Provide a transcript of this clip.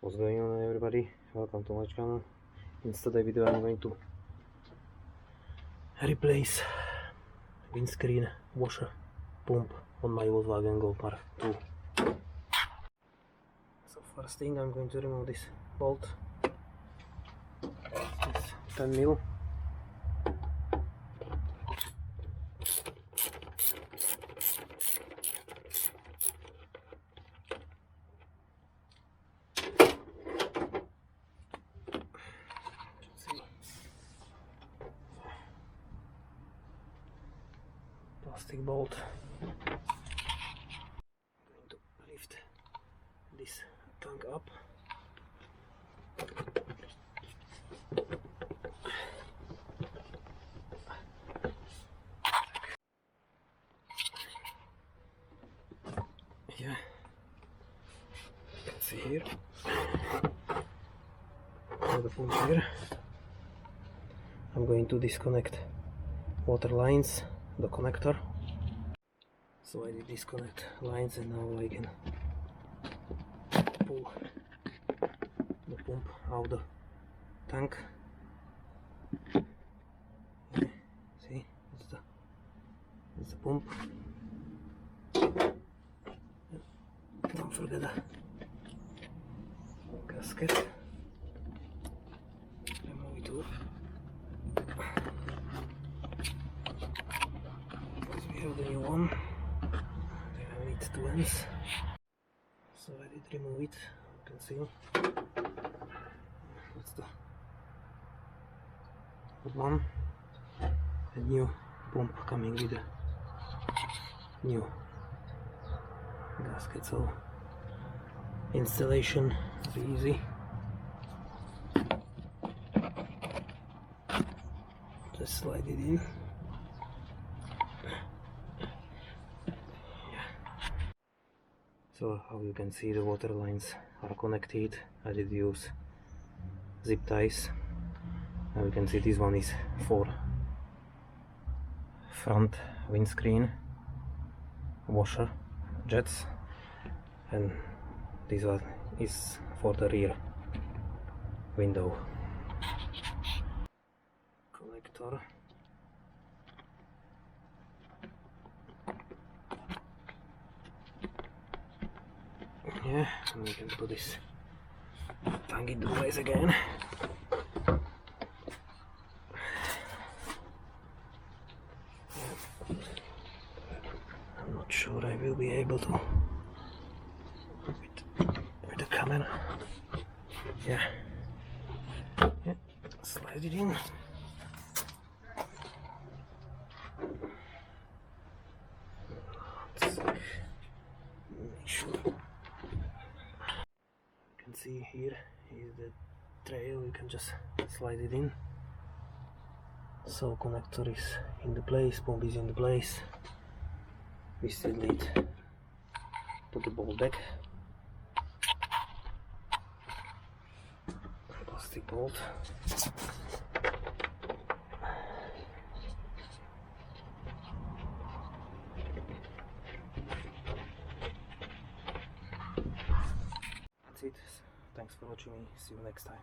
What's going on, everybody? Welcome to my channel. In today's video I'm going to replace windscreen washer pump on my Volkswagen Golf Mark 2. So first thing, I'm going to remove this bolt. It's 10 mil. Plastic bolt. I'm going to lift this tank up. Yeah, you can see here. The pump here. I'm going to disconnect water lines, the connector. So I did disconnect lines and now I can pull the pump out the tank. Yeah, see, it's the pump. Don't forget the gasket. Remove it off. Because we have the new one. They need two ends. So I did remove it. You can see. That's the good one. A new pump coming with a new gasket, so installation will be easy. Just slide it in. So how you can see, the water lines are connected. I did use zip ties. Now you can see this one is for front windscreen washer jets, and this one is for the rear window connector. Yeah, and we can put this tank into place again. I'm not sure I will be able to with the camera. Yeah, slide it in. Let's make sure. See, here is the trail. You can just slide it in. So connector is in the place, pump is in the place. We still need to put the bolt back. Plastic bolt. That's it. Thanks for watching me. See you next time.